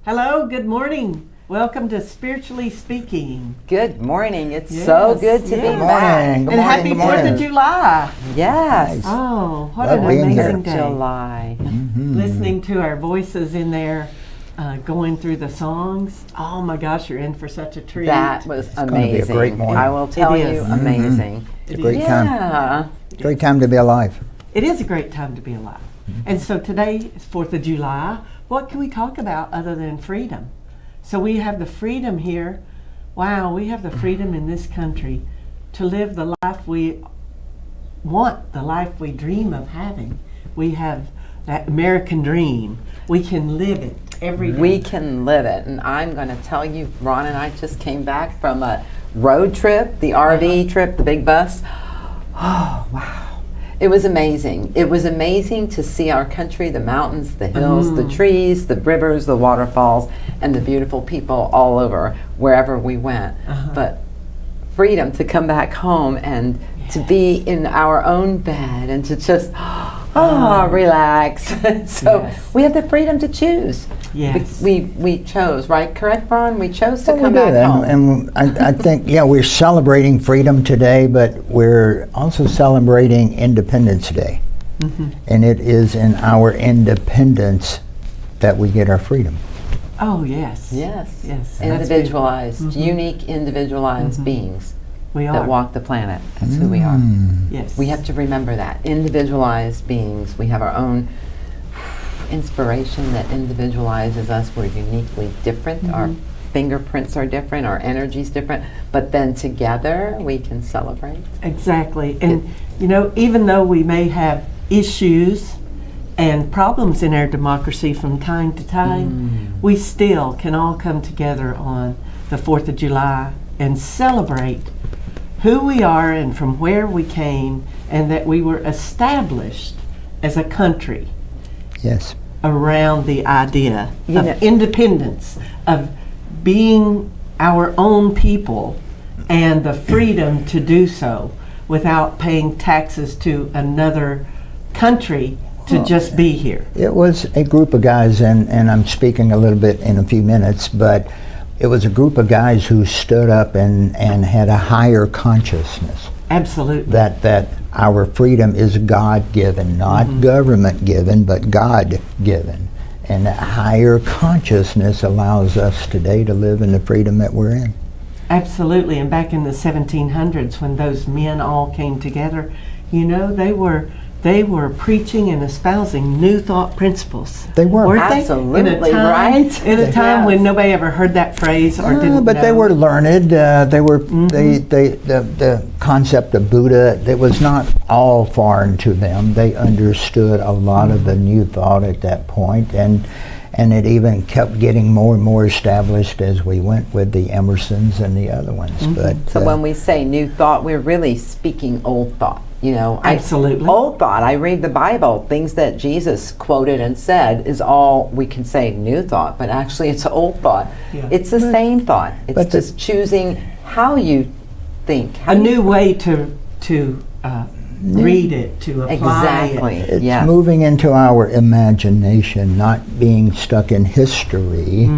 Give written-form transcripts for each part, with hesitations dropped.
Hello, good morning. Welcome to Spiritually Speaking. Good morning. It's so good to be yes. back. And happy 4th of July. Yes. Oh, what Love an being here. amazing day. July. Listening to our voices in there, going through the songs. Oh my gosh, you're in for such a treat. That was gonna be a amazing. great morning. I will tell It you, is. amazing. It's a great time. Yeah. Great time to be alive. It is a great time to be alive. And so today is 4th of July. What can we talk about other than freedom? So we have the freedom here. Wow, we have the freedom in this country to live the life we want, the life we dream of having. We have that American dream. We can live it every day. We can live it. And I'm going to tell you, Ron and I just came back from a road trip, the RV trip, the big bus. Oh, wow. It was amazing. It was amazing to see our country, the mountains, the hills, the trees, the rivers, the waterfalls, and the beautiful people all over wherever we went. But freedom to come back home and to be in our own bed and to just relax. So we have the freedom to choose. Yes. We chose, right? Correct, Ron? We chose to Well, come we did, back home. and I think, we're celebrating freedom today, but we're also celebrating Independence Day. And it is in our independence that we get our freedom. Oh, yes. Yes. Yes. Individualized, unique, individualized beings We that are. walk the planet. That's who we are. Yes. We have to remember that. Individualized beings. We have our own inspiration that individualizes us. We're uniquely different. Our fingerprints are different. Our energy's different. But then together we can celebrate. Exactly. And, even though we may have issues and problems in our democracy from time to time, we still can all come together on the 4th of July and celebrate who we are and from where we came, and that we were established as a country Yes. around the idea You of know- independence, of being our own people, and the freedom to do so without paying taxes to another country to just be here. It was a group of guys, and I'm speaking a little bit in a few minutes, but it was a group of guys who stood up and had a higher consciousness. Absolutely. That our freedom is God-given, not government-given, but God-given. And that higher consciousness allows us today to live in the freedom that we're in. Absolutely. And back in the 1700s, when those men all came together, they were preaching and espousing New Thought principles. They were. Weren't they? Absolutely, in a time, right? In a time Yes. when nobody ever heard that phrase or didn't but know. they were learned. They were the concept of Buddha. It was not all foreign to them. They understood a lot of the New Thought at that point, and it even kept getting more and more established as we went with the Emersons and the other ones. But So when we say new thought, we're really speaking old thought. Absolutely. Old thought. I read the Bible. Things that Jesus quoted and said is all we can say new thought, but actually it's old thought. Yeah. It's the same thought. It's but just choosing how you think. A new way to read it, to apply Exactly. it. it's Yes. moving into our imagination, not being stuck in history,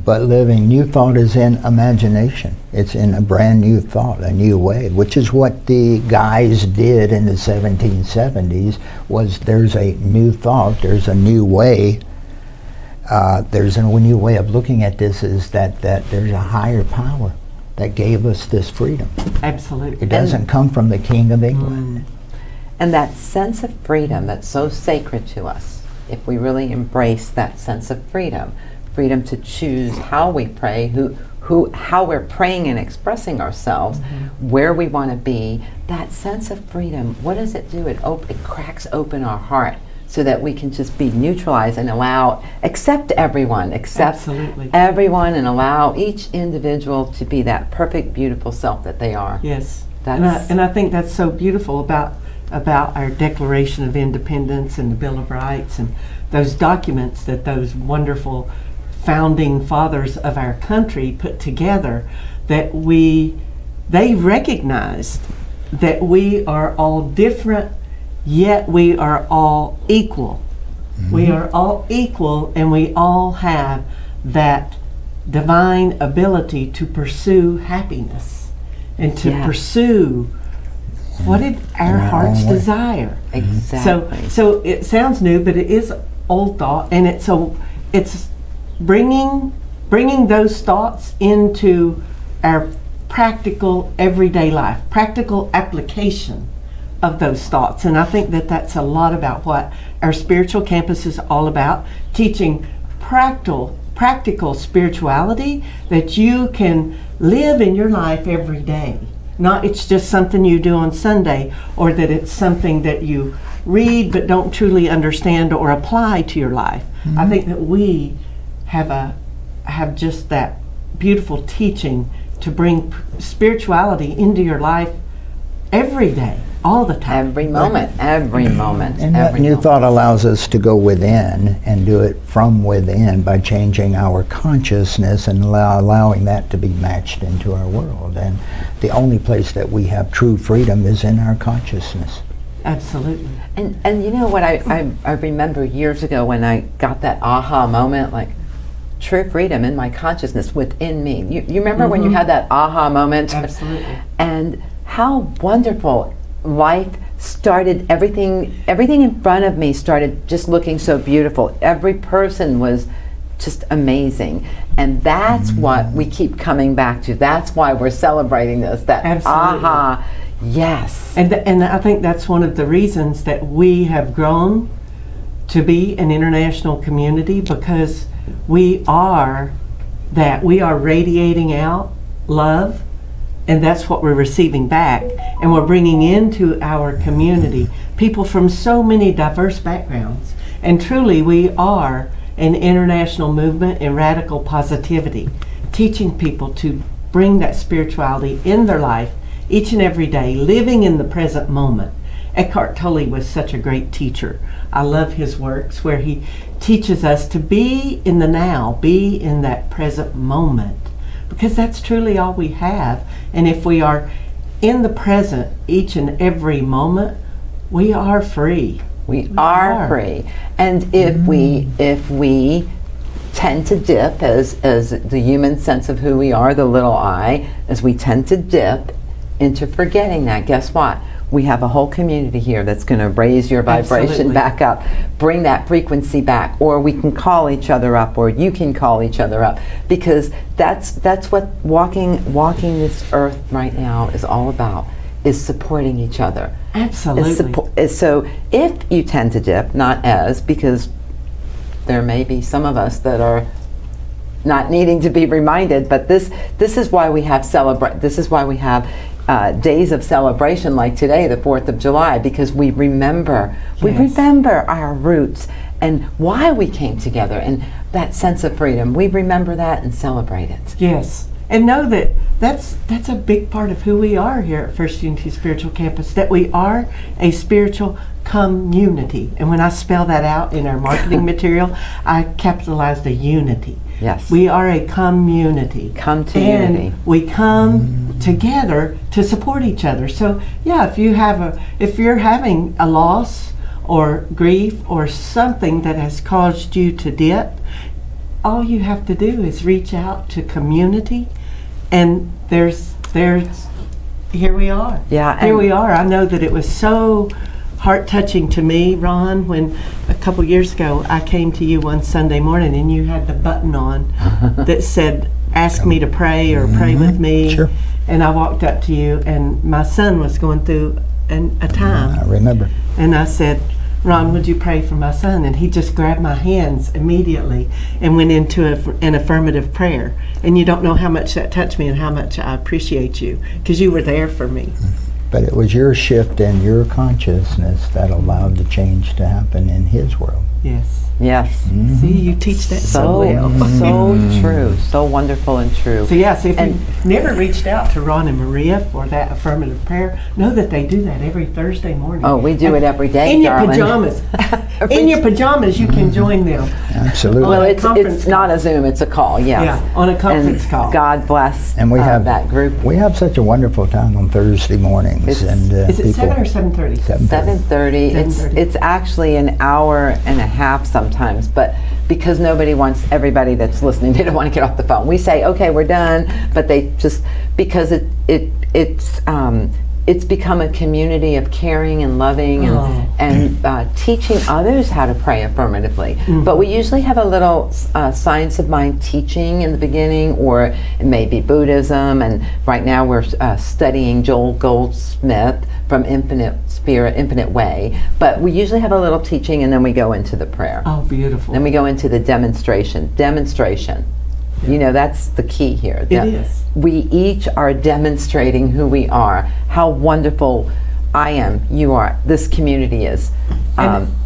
but living. New thought is in imagination. It's in a brand new thought, a new way, which is what the guys did in the 1770s. Was there's a new thought, there's a new way. There's a new way of looking at this. Is that there's a higher power that gave us this freedom. Absolutely. It doesn't come from the King of England. And that sense of freedom that's so sacred to us, if we really embrace that sense of freedom to choose how we pray, how we're praying and expressing ourselves, where we want to be, that sense of freedom, what does it do? It cracks open our heart so that we can just be neutralized and accept everyone, Absolutely. everyone, and allow each individual to be that perfect, beautiful self that they are. Yes. That's- And I think that's so beautiful about our Declaration of Independence and the Bill of Rights and those documents that those wonderful founding fathers of our country put together, that they recognized that we are all different, yet we are all equal We are all equal, and we all have that divine ability to pursue happiness and to Yes. pursue what did our In our hearts own way. desire. Exactly. So it sounds new, but it is old thought, and it's bringing those thoughts into our practical everyday life, practical application of those thoughts. And I think that that's a lot about what our spiritual campus is all about, teaching practical spirituality that you can live in your life every day. Not it's just something you do on Sunday, or that it's something that you read but don't truly understand or apply to your life. I think that we have just that beautiful teaching to bring spirituality into your life every day, all the time. Every moment, every moment, And that every new moment. thought allows us to go within and do it from within by changing our consciousness and allowing that to be matched into our world. And the only place that we have true freedom is in our consciousness. Absolutely. And you know what I remember years ago when I got that aha moment, like true freedom in my consciousness within me. You remember when you had that aha moment? Absolutely. And how wonderful life started. Everything in front of me started just looking so beautiful. Every person was just amazing. And that's what we keep coming back to. That's why we're celebrating this. That Absolutely. aha. Yes. And I think that's one of the reasons that we have grown to be an international community, because we are radiating out love, and that's what we're receiving back, and we're bringing into our community people from so many diverse backgrounds. And truly we are an international movement in radical positivity, teaching people to bring that spirituality in their life each and every day, living in the present moment. Eckhart Tolle was such a great teacher. I love his works where he teaches us to be in the now, be in that present moment, because that's truly all we have. And if we are in the present each and every moment, we are free. We are free. And if we tend to dip, as the human sense of who we are, the little I, as we tend to dip into forgetting that, guess what? We have a whole community here that's going to raise your vibration Absolutely. back up, bring that frequency back, or we can call each other up, or you can call each other up, because that's what walking this earth right now is all about, is supporting each other. Absolutely. So if you tend to dip, because there may be some of us that are not needing to be reminded, but this is why we have days of celebration like today, the 4th of July, because we remember our roots and why we came together, and that sense of freedom. We remember that and celebrate it. Yes. And know that that's a big part of who we are here at First Unity Spiritual Campus, that we are a spiritual community. And when I spell that out in our marketing material, I capitalized a unity. Yes. We are a community. Come to and unity. We come together to support each other. So yeah, if you're having a loss or grief or something that has caused you to dip, all you have to do is reach out to community, and there's here we are. Yeah, Here we are. I know that it was so heart-touching to me, Ron, when a couple years ago I came to you one Sunday morning and you had the button on that said, ask me to pray or pray with me. Sure. And I walked up to you, and my son was going through a time. I remember. And I said, Ron, would you pray for my son? And he just grabbed my hands immediately and went into an affirmative prayer. And you don't know how much that touched me and how much I appreciate you, because you were there for me. But it was your shift in your consciousness that allowed the change to happen in his world. Yes. Yes. See, you teach that so So, well. so true. So wonderful and true. So yes, if And- you've never reached out to Ron and Maria for that affirmative prayer, know that they do that every Thursday morning. Oh, we do it every day, in your darling. pajamas. In your pajamas, you can join them. Absolutely. Well, on a it's conference not a Zoom, it's a call, yes. Yeah, on a conference And call. God bless And we have that group. We have such a wonderful time on Thursday mornings, It's- and Is it people. 7 or 7:30? 7:30. It's 7:30. it's actually an hour and a half sometimes, but because nobody wants everybody that's listening, they don't want to get off the phone. We say, okay, we're done, but they just because it's become a community of caring and loving and teaching others how to pray affirmatively. But we usually have a little science of mind teaching in the beginning, or it may be Buddhism. And right now we're studying Joel Goldsmith from Infinite Spirit, Infinite Way. But we usually have a little teaching, and then we go into the prayer. Oh, beautiful. Then we go into the demonstration. Demonstration. You know, that's the key here. It is. We each are demonstrating who we are, how wonderful I am, you are, this community is.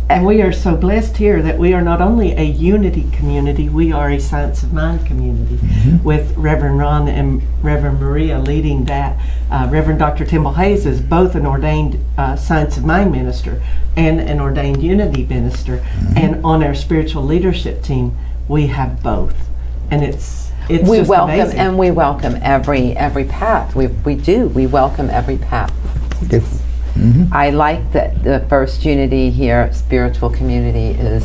And we are so blessed here that we are not only a unity community, we are a Science of Mind community with Reverend Ron and Reverend Maria leading that. Reverend Dr. Temple Hayes is both an ordained Science of Mind minister and an ordained unity minister. And on our spiritual leadership team, we have both. And it's we just welcome amazing. and we welcome every path. We do. We welcome every path. I like that the first unity here, spiritual community, is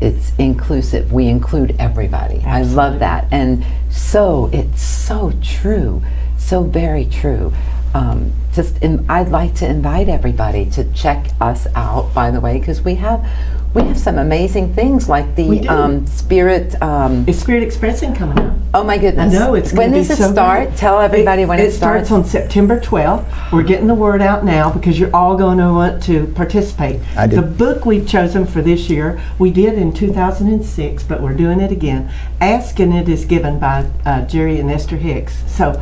it's inclusive. We include everybody. Absolutely. I love that, and so it's so true, so very true. I'd like to invite everybody to check us out. By the way, because we have some amazing things like We the do. Spirit. Is Spirit Expressing coming up? Oh my goodness! I know it's When going to does be it so start? great. Tell everybody when it starts on September 12th. We're getting the word out now because you're all going to want to participate. I do. The book we've chosen for this year, we did in 2006, but we're doing it again. Ask and It Is Given by Jerry and Esther Hicks. So,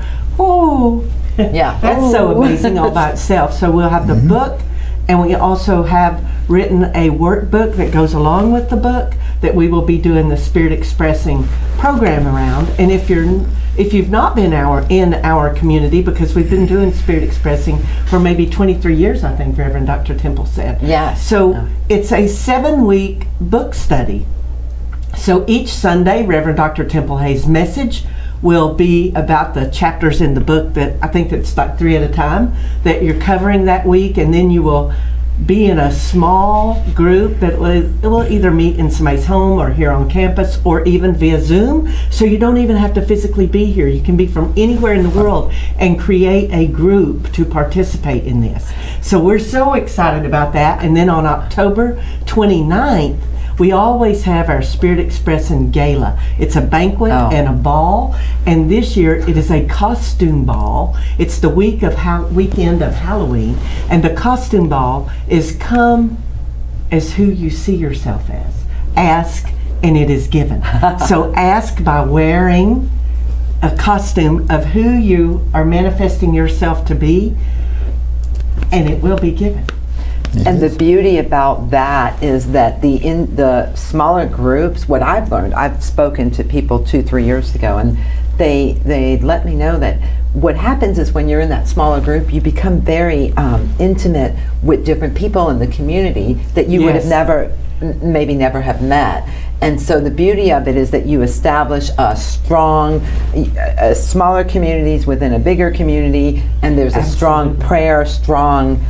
Yeah. that's so Ooh. amazing all by itself. So we'll have the book, and we also have written a workbook that goes along with the book that we will be doing the Spirit Expressing program around. And if you've not been in our community, because we've been doing Spirit Expressing for maybe 23 years, I think Reverend Dr. Temple said. Yes. So it's a 7-week book study. So each Sunday, Reverend Dr. Temple Hayes' message will be about the chapters in the book that I think it's like 3 at a time that you're covering that week, and then you will be in a small group that will either meet in somebody's home or here on campus or even via Zoom. So you don't even have to physically be here. You can be from anywhere in the world and create a group to participate in this. So we're so excited about that. And then on October 29th, we always have our Spirit Expressing Gala. It's a banquet and a ball, and this year it is a costume ball. It's the weekend of Halloween, and the costume ball is come as who you see yourself as. Ask and it is given. So ask by wearing a costume of who you are manifesting yourself to be, and it will be given. And the beauty about that is that in the smaller groups, what I've learned, I've spoken to people 2-3 years ago, and they let me know that what happens is when you're in that smaller group, you become very intimate with different people in the community that you would have maybe never have met. And so the beauty of it is that you establish a strong, smaller communities within a bigger community, and there's a strong prayer, strong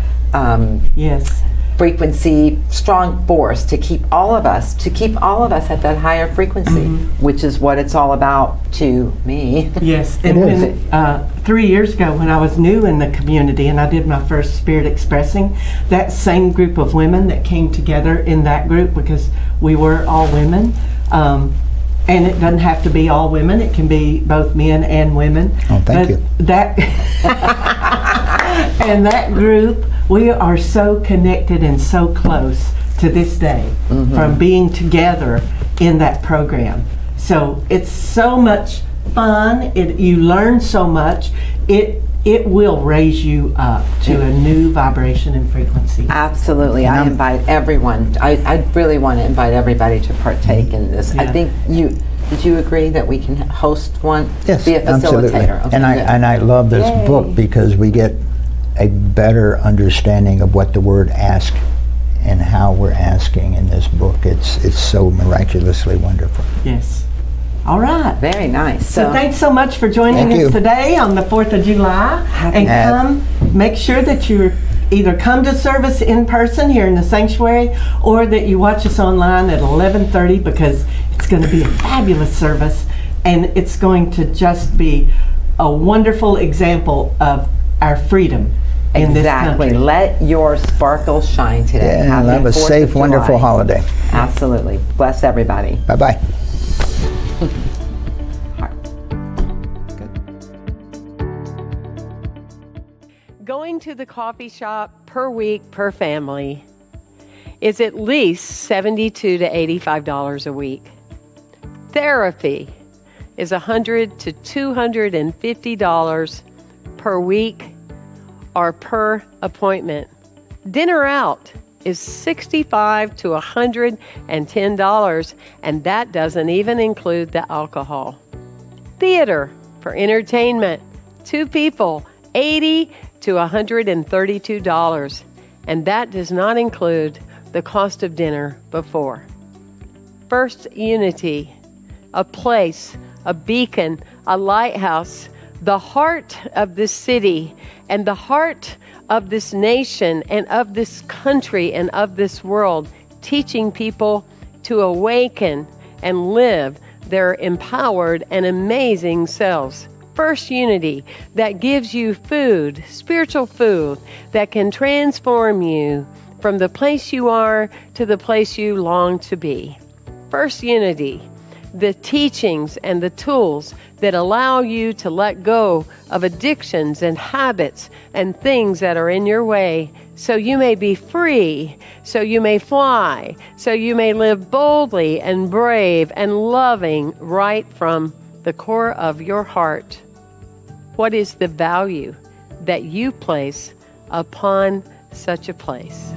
frequency, strong force to keep all of us at that higher frequency, which is what it's all about to me. Yes, and when 3 years ago when I was new in the community and I did my first Spirit Expressing, that same group of women that came together in that group, because we were all women, and it doesn't have to be all women, it can be both men and women. Oh, thank you. And that group, we are so connected and so close to this day from being together in that program. So it's so much fun. You learn so much. It it will raise you up to a new vibration and frequency. Absolutely. I invite everyone. I really want to invite everybody to partake in this. I Yeah. think did you agree that we can host one? Yes, Be a facilitator. absolutely. Okay, And I love this Yay. book because we get a better understanding of what the word ask and how we're asking in this book. It's so miraculously wonderful. Yes. All right. Very nice. So thanks so much for joining Thank us you. today on the 4th of July. And come, make sure that you either come to service in person here in the sanctuary or that you watch us online at 11:30 because it's going to be a fabulous service and it's going to just be a wonderful example of our freedom in this Exactly. country. Let your sparkle shine today. Yeah, Happy have a 4th of safe, wonderful July. holiday. Absolutely. Bless everybody. Bye-bye. Going to the coffee shop per week per family is at least $72 to $85 a week. Therapy is $100 to $250 per week or per appointment. Dinner out is $65 to $110, and that doesn't even include the alcohol. Theater for entertainment, 2 people, $80 to $132, and that does not include the cost of dinner before. First Unity, a place, a beacon, a lighthouse, the heart of this city and the heart of this nation and of this country and of this world, teaching people to awaken and live their empowered and amazing selves. First Unity, that gives you food, spiritual food, that can transform you from the place you are to the place you long to be. First Unity, the teachings and the tools that allow you to let go of addictions and habits and things that are in your way so you may be free, so you may fly, so you may live boldly and brave and loving right from the core of your heart. What is the value that you place upon such a place?